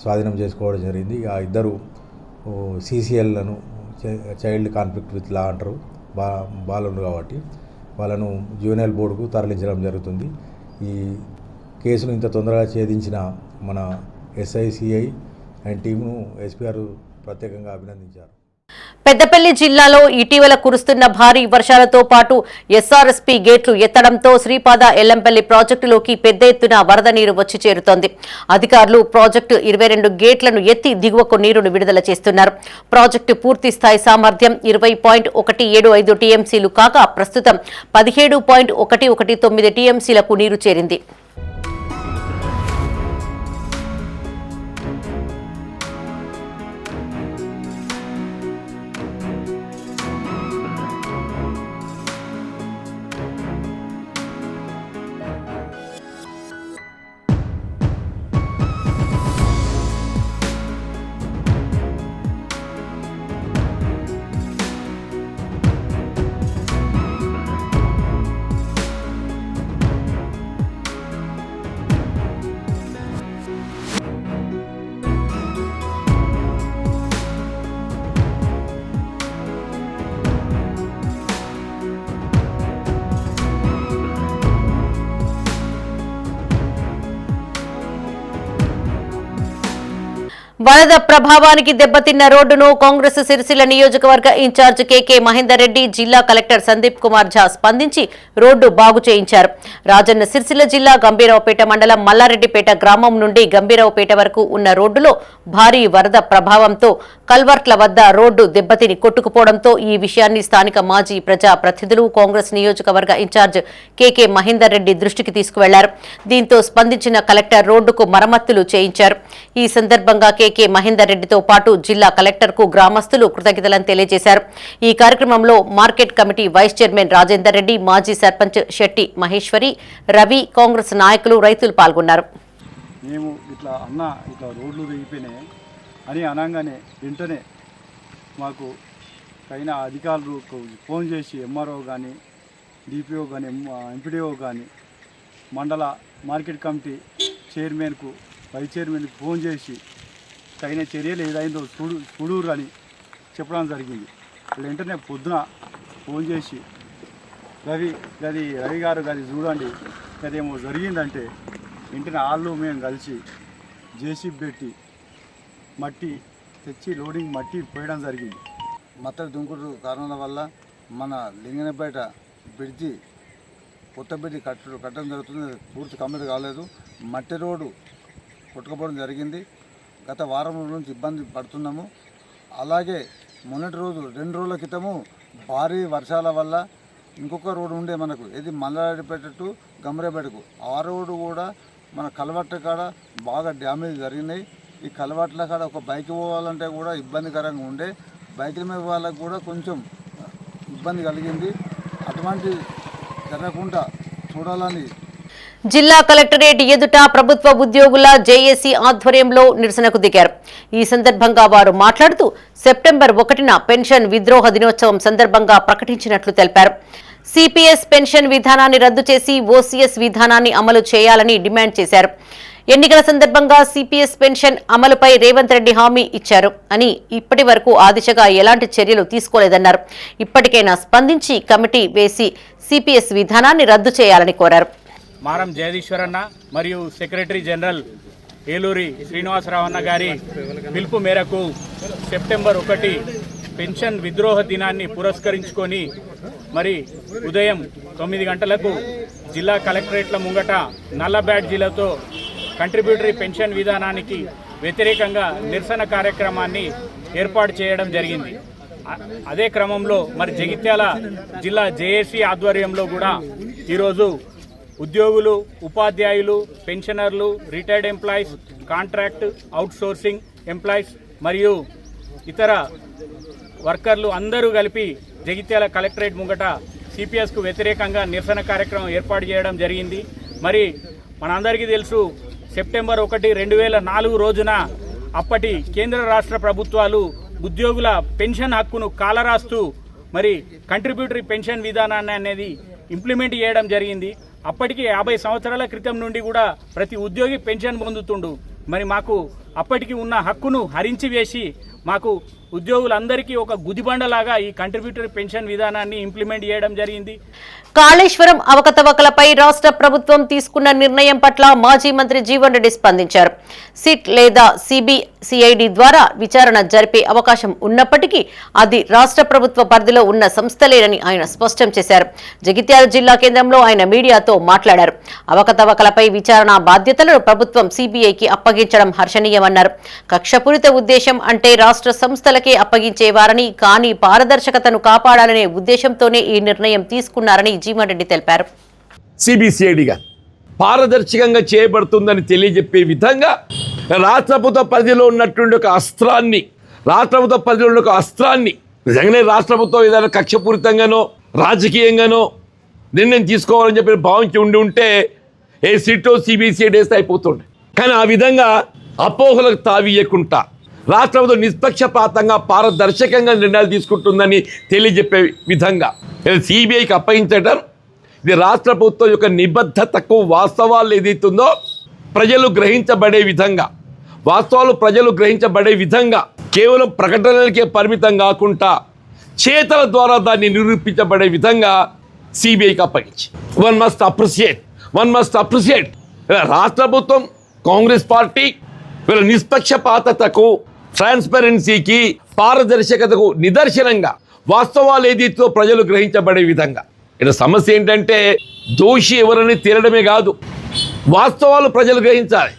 స్వాధీనం చేసుకోవడం జరిగింది. ఆ 2 సీసీఎల్లను చైల్డ్ కాన్ఫ్లిక్ట్ విత్ లా అంటారు, బాలులు కాబట్టి వాళ్ళను జూనియర్ బోర్డుకు తరలించడం జరుగుతుంది. ఈ కేసును ఇంత తొందరగా ఛేదించిన మన ఎస్ఐసిఐ అండ్ టీమును ఎస్పీఆర్ ప్రత్యేకంగా అభినందించారు. పెద్దపల్లి జిల్లాలో ఇటీవల కురుస్తున్న భారీ వర్షాలతో పాటు ఎస్ఆర్ఎస్పీ గేట్లు ఎత్తడంతో శ్రీపాద ఎల్లంపల్లి ప్రాజెక్టులోకి పెద్ద ఎత్తున వరద నీరు వచ్చి చేరుతోంది. అధికారులు ప్రాజెక్టు 22 గేట్లను ఎత్తి దిగువకు నీరును విడుదల చేస్తున్నారు. ప్రాజెక్టు పూర్తి స్థాయి సామర్థ్యం 20.175 టీఎంసీలు కాగా ప్రస్తుతం 17.119 టీఎంసీలకు నీరు చేరింది. వరద ప్రభావానికి దెబ్బతిన్న రోడ్డును కాంగ్రెస్ సిరిసిల్ల నియోజకవర్గ ఇన్ఛార్జ్ కేకే మహేందర్ రెడ్డి, జిల్లా కలెక్టర్ సందీప్ కుమార్ ఝా స్పందించి రోడ్డు బాగు చేయించారు. రాజన్న సిరిసిల్ల జిల్లా గంభీరావుపేట మండలం మల్లారెడ్డిపేట గ్రామం నుండి గంభీరావుపేట వరకు ఉన్న రోడ్డులో భారీ వరద ప్రభావంతో కల్వర్ట్ల వద్ద రోడ్డు దెబ్బతిని కొట్టుకుపోవడంతో ఈ విషయాన్ని స్థానిక మాజీ ప్రజా ప్రతినిధులు కాంగ్రెస్ నియోజకవర్గ ఇన్ఛార్జ్ కేకే మహేందర్ రెడ్డి దృష్టికి తీసుకువెళ్లారు. దీంతో స్పందించిన కలెక్టర్ రోడ్డుకు మరమ్మతులు చేయించారు. ఈ సందర్భంగా కేకే మహేందర్ రెడ్డితో పాటు జిల్లా కలెక్టర్కు గ్రామస్తులు కృతజ్ఞతలను తెలియజేశారు. ఈ కార్యక్రమంలో market committee vice chairman Rajender Reddy, మాజీ సర్పంచ్ శెట్టి మహేశ్వరి, రవి, కాంగ్రెస్ నాయకులు, రైతులు పాల్గొన్నారు. మేము ఇట్లా రోడ్లు తెగిపోయినాయి అని అనగానే వెంటనే మాకు పైన అధికారులకు ఫోన్ చేసి ఎంఆర్ఓ కానీ, డిపిఓ కానీ, ఎంపీడీఓ కానీ, మండల మార్కెట్ కమిటీ చైర్మన్కు, వైస్ చైర్మన్కు ఫోన్ చేసి తగిన చర్యలు ఏదైందో చూడూరు అని చెప్పడం జరిగింది. వెంటనే పొద్దున ఫోన్ చేసి రవి గారు చూడండి, అదేమో జరిగిందంటే వెంటనే వాళ్ళు మేము కలిసి జేసీబీ పెట్టి మట్టి తెచ్చి లోడింగ్ మట్టి పోయడం జరిగింది. మత్తడి దుంకుడు కారణాల వల్ల మన లింగనపేట బ్రిడ్జి కొత్త బ్రిడ్జి కట్టడం జరుగుతుంది. పూర్తి కంప్లీట్ కాలేదు. మట్టి రోడ్డు కొట్టుకుపోవడం జరిగింది. గత వారం రోజుల నుంచి ఇబ్బంది పడుతున్నాము. అలాగే మొన్నటి రోజు 2 రోజుల క్రితము భారీ వర్షాల వల్ల ఇంకొక రోడ్డు ఉండే మనకు ఇది మల్లారెడ్డిపేట టు గమరేపేటకు ఆ రోడ్డు కూడా మన కలవట్ల కాడ బాగా డ్యామేజ్ జరిగినాయి. ఈ కలవట్ల కాడ ఒక బైక్ పోవాలంటే కూడా ఇబ్బందికరంగా ఉండే, బైకుల మీద వాళ్ళకు కూడా కొంచెం ఇబ్బంది కలిగింది. అటువంటి జరగకుండా చూడాలని జిల్లా కలెక్టరేట్ ఎదుట ప్రభుత్వ ఉద్యోగుల జేఏసీ ఆధ్వర్యంలో నిరసనకు దిగారు. ఈ సందర్భంగా వారు మాట్లాడుతూ సెప్టెంబర్ 1న పెన్షన్ విద్రోహ దినోత్సవం సందర్భంగా ప్రకటించినట్లు తెలిపారు. సిపిఎస్ పెన్షన్ విధానాన్ని రద్దు చేసి ఓసీఎస్ విధానాన్ని అమలు చేయాలని డిమాండ్ చేశారు. ఎన్నికల సందర్భంగా సిపిఎస్ పెన్షన్ అమలుపై రేవంత్ రెడ్డి హామీ ఇచ్చారు అని ఇప్పటి వరకు ఆ దిశగా ఎలాంటి చర్యలు తీసుకోలేదన్నారు. ఇప్పటికైనా స్పందించి కమిటీ వేసి సిపిఎస్ విధానాన్ని రద్దు చేయాలని కోరారు. మారం జగదీశ్వరన్న మరియు సెక్రటరీ జనరల్ ఏలూరి శ్రీనివాసరావు అన్న గారి పిలుపు మేరకు సెప్టెంబర్ 1 పెన్షన్ విద్రోహ దినాన్ని పురస్కరించుకొని మరి ఉదయం 9 గంటలకు జిల్లా కలెక్టరేట్ల ముంగట నల్ల బ్యాడ్జీలతో కంట్రిబ్యూటరీ పెన్షన్ విధానానికి వ్యతిరేకంగా నిరసన కార్యక్రమాన్ని ఏర్పాటు చేయడం జరిగింది. అదే క్రమంలో మరి జగిత్యాల జిల్లా జేఏసీ ఆధ్వర్యంలో కూడా ఈరోజు ఉద్యోగులు, ఉపాధ్యాయులు, పెన్షనర్లు, retired employees, contract outsourcing employees మరియు ఇతర వర్కర్లు అందరూ కలిపి జగిత్యాల కలెక్టరేట్ ముంగట సిపిఎస్కు వ్యతిరేకంగా నిరసన కార్యక్రమం ఏర్పాటు చేయడం జరిగింది. మరి మనందరికీ తెలుసు సెప్టెంబర్ 1, 2004 రోజున అప్పటి కేంద్ర రాష్ట్ర ప్రభుత్వాలు ఉద్యోగుల పెన్షన్ హక్కును కాలరాస్తూ మరి కంట్రిబ్యూటరీ పెన్షన్ విధానాన్ని అనేది ఇంప్లిమెంట్ చేయడం జరిగింది. అప్పటికి 50 సంవత్సరాల క్రితం నుండి కూడా ప్రతి ఉద్యోగి పెన్షన్ పొందుతుండు. మరి మాకు అప్పటికి ఉన్న హక్కును హరించి వేసి మాకు ఉద్యోగులందరికీ ఒక గుదిబండలాగా ఈ కంట్రిబ్యూటరీ పెన్షన్ విధానాన్ని ఇంప్లిమెంట్ చేయడం జరిగింది. కాళేశ్వరం అవకతవకలపై రాష్ట్ర ప్రభుత్వం తీసుకున్న నిర్ణయం పట్ల మాజీ మంత్రి జీవన్ రెడ్డి స్పందించారు. సిట్ లేదా సిబిసిఐడి ద్వారా విచారణ జరిపే అవకాశం ఉన్నప్పటికీ అది రాష్ట్ర ప్రభుత్వ పరిధిలో ఉన్న సంస్థలేనని ఆయన స్పష్టం చేశారు. జగిత్యాల జిల్లా కేంద్రంలో ఆయన మీడియాతో మాట్లాడారు. అవకతవకలపై విచారణ బాధ్యతలను ప్రభుత్వం సిబిఐకి అప్పగించడం హర్షణీయమన్నారు. కక్షపూరిత ఉద్దేశం అంటే రాష్ట్ర సంస్థలకే అప్పగించేవారని, కానీ పారదర్శకతను కాపాడాలనే ఉద్దేశంతోనే ఈ నిర్ణయం తీసుకున్నారని జీవన్ రెడ్డి తెలిపారు. సిబిసిఐడిగా పారదర్శకంగా చేయబడుతుందని తెలియజెప్పే విధంగా రాష్ట్ర ప్రభుత్వ పరిధిలో ఉన్నటువంటి ఒక అస్త్రాన్ని నిజంగానే రాష్ట్ర ప్రభుత్వం ఏదైనా కక్షపూరితంగానో రాజకీయంగానో నిర్ణయం తీసుకోవాలని చెప్పి భావించి ఉంటే ఏ సిటో సిబిసిఐడి వేస్తే అయిపోతుండే. కానీ ఆ విధంగా అపోహలకు తావీయకుండా రాష్ట్ర ప్రభుత్వం నిష్పక్షపాతంగా పారదర్శకంగా నిర్ణయాలు తీసుకుంటుందని తెలియజెప్పే విధంగా సిబిఐకి అప్పగించడం ఇది రాష్ట్ర ప్రభుత్వం యొక్క నిబద్ధతకు వాస్తవాలు ఏదైతుందో ప్రజలు గ్రహించబడే విధంగా కేవలం ప్రకటనలకే పరిమితం కాకుండా చేతల ద్వారా దాన్ని నిరూపించబడే విధంగా సిబిఐకి అప్పగించి వన్ మస్ట్ అప్రిషియేట్ రాష్ట్ర ప్రభుత్వం కాంగ్రెస్ పార్టీ వీళ్ళ నిష్పక్షపాతతకు, ట్రాన్స్పరెన్సీకి, పారదర్శకతకు నిదర్శనంగా వాస్తవాలు ఏదైతే ప్రజలు గ్రహించబడే విధంగా. ఇక్కడ సమస్య ఏంటంటే దోషి ఎవరని తేలడమే కాదు, వాస్తవాలు ప్రజలు గ్రహించాలి.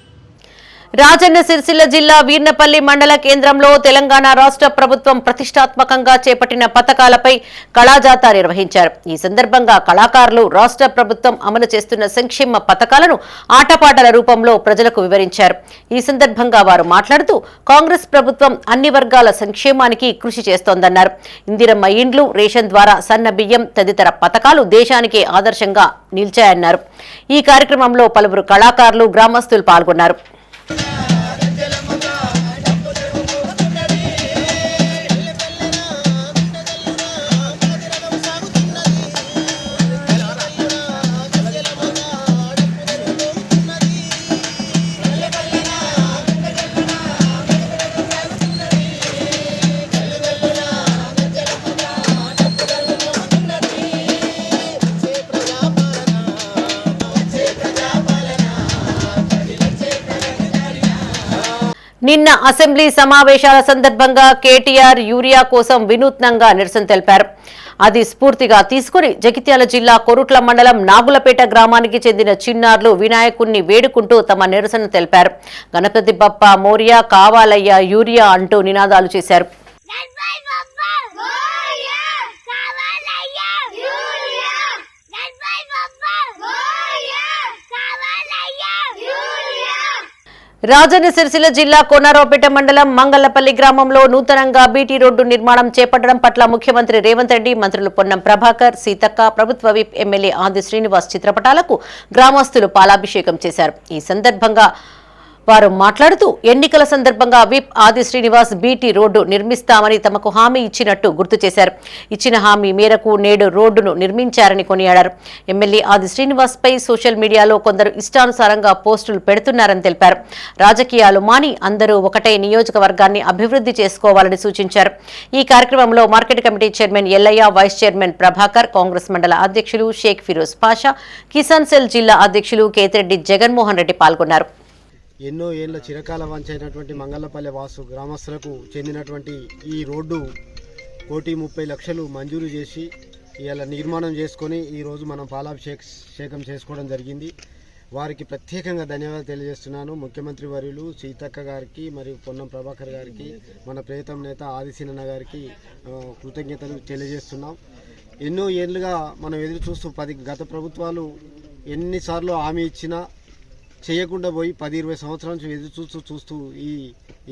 రాజన్న సిరిసిల్ల జిల్లా వీర్నపల్లి మండల కేంద్రంలో తెలంగాణ రాష్ట్ర ప్రభుత్వం ప్రతిష్టాత్మకంగా చేపట్టిన పథకాలపై కళాజాతా నిర్వహించారు. ఈ సందర్భంగా కళాకారులు రాష్ట్ర ప్రభుత్వం అమలు చేస్తున్న సంక్షేమ పథకాలను ఆటపాటల రూపంలో ప్రజలకు వివరించారు. ఈ సందర్భంగా వారు మాట్లాడుతూ కాంగ్రెస్ ప్రభుత్వం అన్ని వర్గాల సంక్షేమానికి కృషి చేస్తోందన్నారు. ఇందిరమ్మ ఇండ్లు, రేషన్ ద్వారా సన్న బియ్యం తదితర పథకాలు దేశానికే ఆదర్శంగా నిలిచాయన్నారు. ఈ కార్యక్రమంలో పలువురు కళాకారులు, గ్రామస్తులు పాల్గొన్నారు. నిన్న అసెంబ్లీ సమావేశాల సందర్భంగా కేటీఆర్ యూరియా కోసం వినూత్నంగా నిరసన తెలిపారు. అది స్ఫూర్తిగా తీసుకుని జగిత్యాల జిల్లా కొరుట్ల మండలం నాగులపేట గ్రామానికి చెందిన చిన్నారులు వినాయకుణ్ణి వేడుకుంటూ తమ నిరసన తెలిపారు. గణపతి బప్ప మోరియా, కావాలయ్య యూరియా అంటూ నినాదాలు చేశారు. రాజన్న సిరిసిల్ల జిల్లా కోనరావుపేట మండలం మంగళ్లపల్లి గ్రామంలో నూతనంగా బీటీ రోడ్డు నిర్మాణం చేపట్టడం పట్ల ముఖ్యమంత్రి రేవంత్ రెడ్డి, మంత్రులు పొన్నం ప్రభాకర్, సీతక్క, ప్రభుత్వ విప్ ఎమ్మెల్యే ఆది శ్రీనివాస్ చిత్రపటాలకు గ్రామస్తులు పాలాభిషేకం చేశారు. ఈ సందర్భంగా వారు మాట్లాడుతూ ఎన్నికల సందర్భంగా విప్ ఆది శ్రీనివాస్ బీటీ రోడ్డు నిర్మిస్తామని తమకు హామీ ఇచ్చినట్టు గుర్తు చేశారు. ఇచ్చిన హామీ మేరకు నేడు రోడ్డును నిర్మించారని కొనియాడారు. ఎమ్మెల్యే ఆది శ్రీనివాస్ పై సోషల్ మీడియాలో కొందరు ఇష్టానుసారంగా పోస్టులు పెడుతున్నారని తెలిపారు. రాజకీయాలు మాని అందరూ ఒకటే నియోజకవర్గాన్ని అభివృద్ధి చేసుకోవాలని సూచించారు. ఈ కార్యక్రమంలో market committee chairman Yellaiah, vice chairman Prabhakar, Congress మండల అధ్యక్షులు షేక్ ఫిరోజ్ పాషా, కిసాన్ సెల్ జిల్లా అధ్యక్షులు కేతిరెడ్డి జగన్మోహన్ రెడ్డి పాల్గొన్నారు. ఎన్నో ఏళ్ల చిరకాల వంచైనటువంటి మంగళపల్లె వాసు గ్రామస్తులకు చెందినటువంటి ఈ రోడ్డు 1,30,00,000 మంజూరు చేసి ఇలా నిర్మాణం చేసుకొని ఈరోజు మనం పాలాభిషేకం చేసుకోవడం జరిగింది. వారికి ప్రత్యేకంగా ధన్యవాదాలు తెలియజేస్తున్నాను. ముఖ్యమంత్రి వర్యులు సీతక్క గారికి మరియు పొన్నం ప్రభాకర్ గారికి, మన ప్రియతమ నేత ఆదిశీనన్న గారికి కృతజ్ఞతలు తెలియజేస్తున్నాం. ఎన్నో ఏళ్ళుగా మనం ఎదురు చూస్తూ గత ప్రభుత్వాలు ఎన్నిసార్లు హామీ ఇచ్చినా చేయకుండా పోయి 10-20 సంవత్సరాల నుంచి ఎదురు చూస్తూ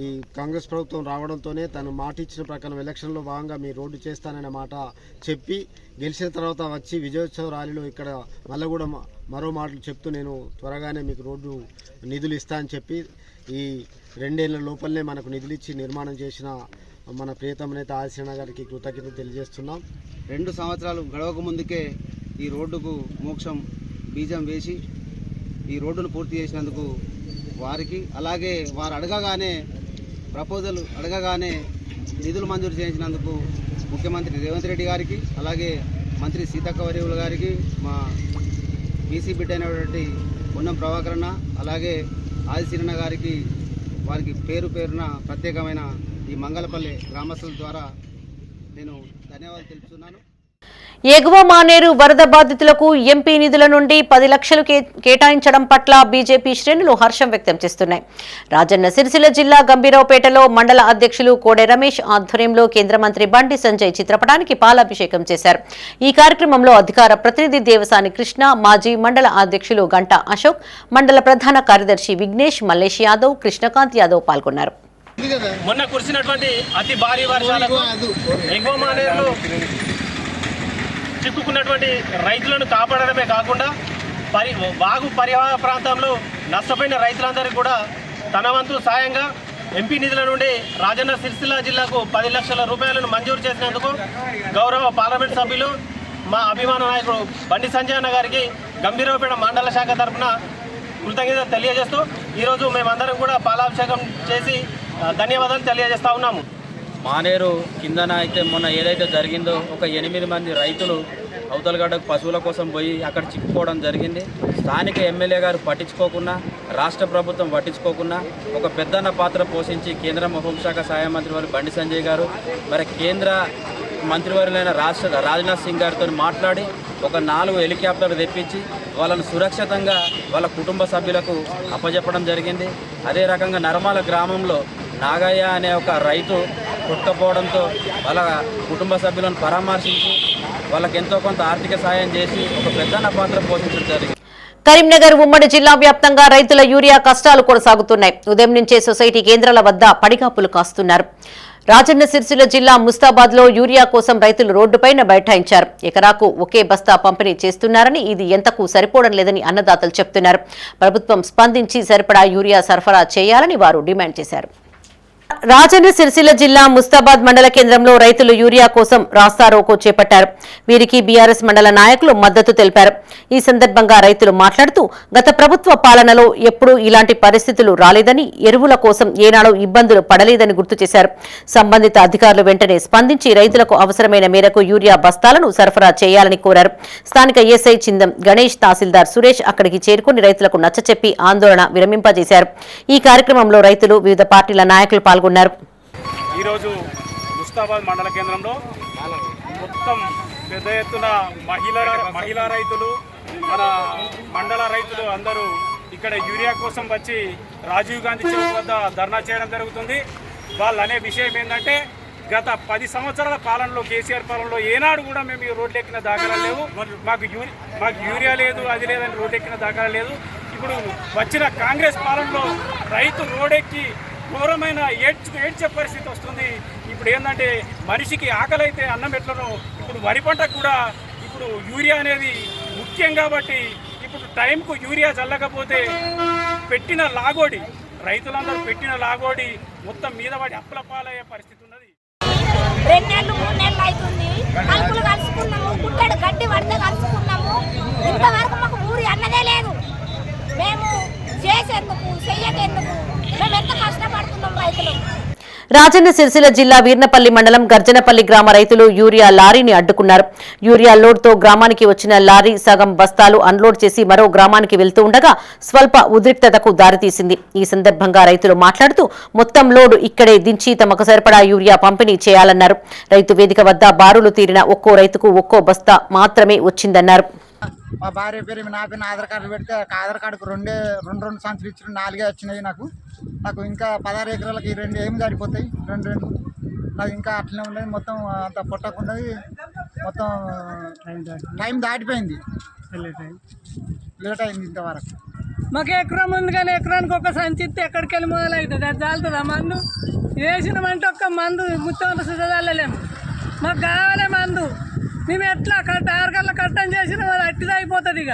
ఈ కాంగ్రెస్ ప్రభుత్వం రావడంతోనే తను మాట ఇచ్చిన ప్రకారం ఎలక్షన్లో భాగంగా మీ రోడ్డు చేస్తాననే మాట చెప్పి గెలిచిన తర్వాత వచ్చి విజయోత్సవ ర్యాలీలో ఇక్కడ మళ్ళీ కూడా మరో మాటలు చెప్తూ నేను త్వరగానే మీకు రోడ్డు నిధులు ఇస్తా అని చెప్పి ఈ 2 ఏళ్ల లోపలనే మనకు నిధులు ఇచ్చి నిర్మాణం చేసిన మన ప్రియతమ నేత ఆదిశీన గారికి కృతజ్ఞతలు తెలియజేస్తున్నాం. 2 సంవత్సరాలు గడవక ముందుకే ఈ రోడ్డుకు మోక్షం బీజం వేసి ఈ రోడ్డును పూర్తి చేసినందుకు వారికి, అలాగే వారు ప్రపోజల్ అడగగానే నిధులు మంజూరు చేసినందుకు ముఖ్యమంత్రి రేవంత్ రెడ్డి గారికి, అలాగే మంత్రి సీతక్క వర్యుల గారికి, మా బీసీ బిడ్డ అయినటువంటి పొన్నం ప్రభాకరన్న, అలాగే ఆదిశీరన్న గారికి, వారికి పేరున ప్రత్యేకమైన ఈ మంగళపల్లి గ్రామస్తుల ద్వారా నేను ధన్యవాదాలు తెలుపుతున్నాను. ఎగువ మానేరు వరద బాధితులకు ఎంపీ నిధుల నుండి 10 లక్షలు కేటాయించడం పట్ల బీజేపీ శ్రేణులు హర్షం వ్యక్తం చేస్తున్నాయి. రాజన్న సిరిసిల్ల జిల్లా గంభీరావుపేటలో మండల అధ్యక్షులు కోడె రమేష్ ఆధ్వర్యంలో కేంద్ర మంత్రి బండి సంజయ్ చిత్రపటానికి పాలాభిషేకం చేశారు. ఈ కార్యక్రమంలో అధికార ప్రతినిధి దేవసాని కృష్ణ, మాజీ మండల అధ్యక్షులు గంటా అశోక్, మండల ప్రధాన కార్యదర్శి విఘ్నేష్, మల్లేష్ యాదవ్, కృష్ణకాంత్ యాదవ్ పాల్గొన్నారు. మొన్న కురిసినటువంటి అతి భారీ వర్షాలకు ఎగువ మానేరులో చిక్కుకున్నటువంటి రైతులను కాపాడడమే కాకుండా వాగు పరివాహ ప్రాంతంలో నష్టపోయిన రైతులందరికీ కూడా తన వంతు సాయంగా ఎంపీ నిధుల నుండి రాజన్న సిరిసిల్ల జిల్లాకు 10 లక్షల రూపాయలను మంజూరు చేసినందుకు గౌరవ పార్లమెంట్ సభ్యులు మా అభిమాన నాయకుడు బండి సంజయ్ అన్న గారికి గంభీరావుపేట మండల శాఖ తరఫున కృతజ్ఞతలు తెలియజేస్తూ ఈరోజు మేమందరం కూడా పాలాభిషేకం చేసి ధన్యవాదాలు తెలియజేస్తా ఉన్నాము. మానేరు కిందన అయితే మొన్న ఏదైతే జరిగిందో ఒక 8 మంది రైతులు అవతలగడ్డకు పశువుల కోసం పోయి అక్కడ చిక్కుకోవడం జరిగింది. స్థానిక ఎమ్మెల్యే గారు పట్టించుకోకుండా, రాష్ట్ర ప్రభుత్వం పట్టించుకోకుండా ఒక పెద్దన్న పాత్ర పోషించి కేంద్ర హోంశాఖ సహాయ మంత్రి వారు బండి సంజయ్ గారు, మరి కేంద్ర మంత్రివర్యులైన రాజ్నాథ్ సింగ్ గారితో మాట్లాడి ఒక 4 హెలికాప్టర్లు తెప్పించి వాళ్ళను సురక్షితంగా వాళ్ళ కుటుంబ సభ్యులకు అప్పజెప్పడం జరిగింది. అదే రకంగా నర్మాల గ్రామంలో నాగయ్య అనే ఒక రైతు కొట్టుకపోవడంతో వాళ్ళ కుటుంబ సభ్యులను పరామర్శించి వాళ్ళకి ఎంతో కొంత ఆర్థిక సాయం చేసి ఒక పెద్దన్న పాత్ర పోషించడం జరిగింది. కరీంనగర్ ఉమ్మడి జిల్లా వ్యాప్తంగా రైతుల యూరియా కష్టాలు కొనసాగుతున్నాయి. ఉదయం నుంచే సొసైటీ కేంద్రాల వద్ద పడిగాపులు కాస్తున్నారు. రాజన్న సిరిసిల్ల జిల్లా ముస్తాబాద్ లో యూరియా కోసం రైతులు రోడ్డుపైన బైఠాయించారు. ఎకరాకు ఒకే బస్తా పంపిణీ చేస్తున్నారని, ఇది ఎంతకు సరిపోవడం లేదని అన్నదాతలు చెప్తున్నారు. ప్రభుత్వం స్పందించి సరిపడా యూరియా సరఫరా చేయాలని వారు డిమాండ్ చేశారు. రాజన్న సిరిసిల్ల జిల్లా ముస్తాబాద్ మండల కేంద్రంలో రైతులు యూరియా కోసం రాస్తారోకో చేపట్టారు. వీరికి బీఆర్ఎస్ మండల నాయకులు మద్దతు తెలిపారు. ఈ సందర్భంగా రైతులు మాట్లాడుతూ గత ప్రభుత్వ పాలనలో ఎప్పుడూ ఇలాంటి పరిస్థితులు రాలేదని, ఎరువుల కోసం ఏనాడూ ఇబ్బందులు పడలేదని గుర్తు చేశారు. సంబంధిత అధికారులు వెంటనే స్పందించి రైతులకు అవసరమైన మేరకు యూరియా బస్తాలను సరఫరా చేయాలని కోరారు. స్థానిక ఎస్ఐ చిందం గణేష్, తహసీల్దార్ సురేష్ అక్కడికి చేరుకుని రైతులకు నచ్చచెప్పి ఆందోళన విరమింపజేశారు. ఈ కార్యక్రమంలో రైతులు, వివిధ పార్టీల నాయకులు పాల్గొన్నారు. ఈరోజు ముస్తాబాద్ మండల కేంద్రంలో మొత్తం పెద్ద ఎత్తున మహిళా రైతులు, మన మండల రైతులు అందరూ ఇక్కడ యూరియా కోసం వచ్చి రాజీవ్ గాంధీ చౌక్ వద్ద ధర్నా చేయడం జరుగుతుంది. వాళ్ళు అనే విషయం ఏంటంటే గత 10 సంవత్సరాల పాలనలో, కేసీఆర్ పాలనలో ఏనాడు కూడా మేము ఈ రోడ్డు ఎక్కిన దాఖలాలు లేవు, మాకు యూరియా లేదు, అది లేదని రోడ్డు ఎక్కిన దాఖలాలు లేదు. ఇప్పుడు వచ్చిన కాంగ్రెస్ పాలనలో రైతు రోడ్డెక్కి ఘోరమైన ఏడ్చే పరిస్థితి వస్తుంది. ఇప్పుడు ఏంటంటే మనిషికి ఆకలి అయితే అన్నం ఎట్లనో ఇప్పుడు వరి పంటకు కూడా ఇప్పుడు యూరియా అనేది ముఖ్యం. కాబట్టి ఇప్పుడు టైంకు యూరియా చల్లకపోతే పెట్టిన లాగోడి, రైతులందరూ పెట్టిన లాగోడి మొత్తం మీద పడి అప్పుల పాలయ్యే పరిస్థితి ఉన్నది. 2 నెలలు 3 నెలలు అవుతుంది. కలుపులు కలుసుకున్నాము, పుట్టడు గడ్డి పడితే కలుసుకున్నాము. ఇంతవరకు మాకు ఊరి అన్నదే లేదు. మేము చేసేందుకు చెయ్యకేందుకు మేము ఎంత కష్టపడుతున్నాం రైతులు. రాజన్న సిరిసిల్ల జిల్లా వీర్నపల్లి మండలం గర్జనపల్లి గ్రామ రైతులు యూరియా లారీని అడ్డుకున్నారు. యూరియా లోడ్తో గ్రామానికి వచ్చిన లారీ సగం బస్తాలు అన్లోడ్ చేసి మరో గ్రామానికి వెళ్తూ ఉండగా స్వల్ప ఉద్రిక్తతకు దారితీసింది. ఈ సందర్భంగా రైతులు మాట్లాడుతూ మొత్తం లోడ్ ఇక్కడే దించి తమకు సరిపడా యూరియా పంపిణీ చేయాలన్నారు. రైతు వేదిక వద్ద బారులు తీరిన ఒక్కో రైతుకు ఒక్కో బస్తా మాత్రమే వచ్చిందన్నారు. మా భార్య పేరు నా పేరు ఆధార్ కార్డు పెడితే ఆధార్ కార్డుకు రెండు సంవత్సరాలు ఇచ్చిన 4 వచ్చినాయి. నాకు ఇంకా 16 ఎకరాలకి 2 ఏమి సరిపోతాయి. 2 నాకు ఇంకా అట్లనే ఉండేది. మొత్తం అంత పొట్టకున్నది. మొత్తం టైం దాటిపోయింది, లేట్ అయింది ఇంతవరకు. మాకు ఎకరం ఉంది కానీ ఎకరానికి ఒక సంచి ఇస్తే ఎక్కడికి వెళ్ళి మొదలవుతుంది. అది చాలుతుందా మందు? వేసినామంటే ఒక్క మందు ముత్తం సుధలేము. మాకు కావాలి మందు. మేము ఎట్లా ఆరుగల్ల కట్టం చేసిన అట్టిది అయిపోతుంది. ఇక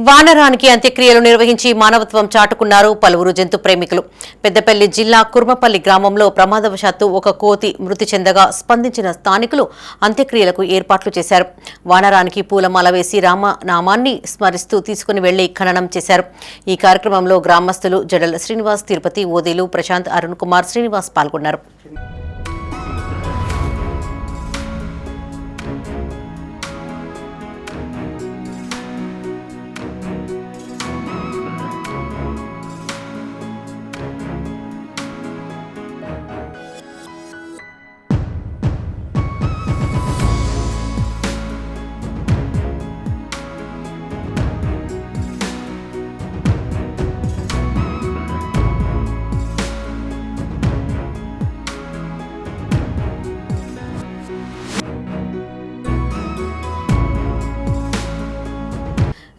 వానరానికి అంత్యక్రియలు నిర్వహించి మానవత్వం చాటుకున్నారు పలువురు జంతు ప్రేమికులు. పెద్దపల్లి జిల్లా కుర్మపల్లి గ్రామంలో ప్రమాదవశాత్తు ఒక కోతి మృతి చెందగా స్పందించిన స్థానికులు అంత్యక్రియలకు ఏర్పాట్లు చేశారు. వానరానికి పూలమాల వేసి రామనామాన్ని స్మరిస్తూ తీసుకుని వెళ్లి ఖననం చేశారు. ఈ కార్యక్రమంలో గ్రామస్తులు జడల శ్రీనివాస్, తిరుపతి, ఓదేలు, ప్రశాంత్, అరుణ్ కుమార్, శ్రీనివాస్ పాల్గొన్నారు.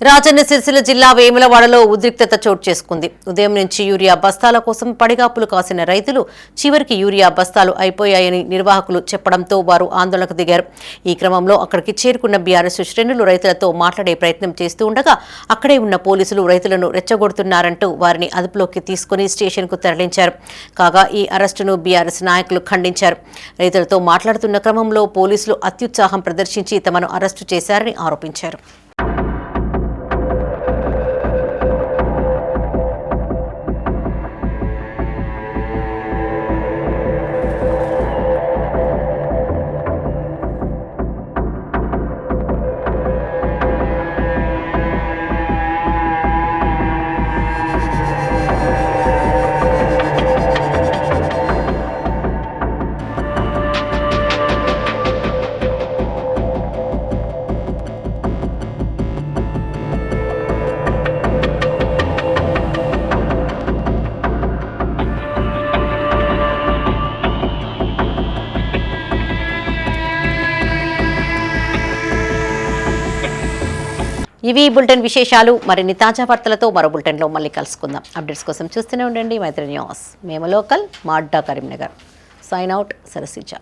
రాజన్న సిరిసిల్ల జిల్లా వేములవాడలో ఉద్రిక్తత చోటు చేసుకుంది. ఉదయం నుంచి యూరియా బస్తాల కోసం పడిగాపులు కాసిన రైతులు చివరికి యూరియా బస్తాలు అయిపోయాయని నిర్వాహకులు చెప్పడంతో వారు ఆందోళనకు దిగారు. ఈ క్రమంలో అక్కడికి చేరుకున్న బీఆర్ఎస్ శ్రేణులు రైతులతో మాట్లాడే ప్రయత్నం చేస్తూ ఉండగా అక్కడే ఉన్న పోలీసులు రైతులను రెచ్చగొడుతున్నారంటూ వారిని అదుపులోకి తీసుకుని స్టేషన్కు తరలించారు. కాగా ఈ అరెస్టును బీఆర్ఎస్ నాయకులు ఖండించారు. రైతులతో మాట్లాడుతున్న క్రమంలో పోలీసులు అత్యుత్సాహం ప్రదర్శించి తమను అరెస్టు చేశారని ఆరోపించారు. ఇవి బులెటిన్ విశేషాలు. మరిన్ని తాజా వార్తలతో మరో బులెటిన్లో మళ్ళీ కలుసుకుందాం. అప్డేట్స్ కోసం చూస్తూనే ఉండండి మైత్రి న్యూస్. మేము లోకల్, మా అడ్డా కరీంనగర్. Sign out, Sarasija.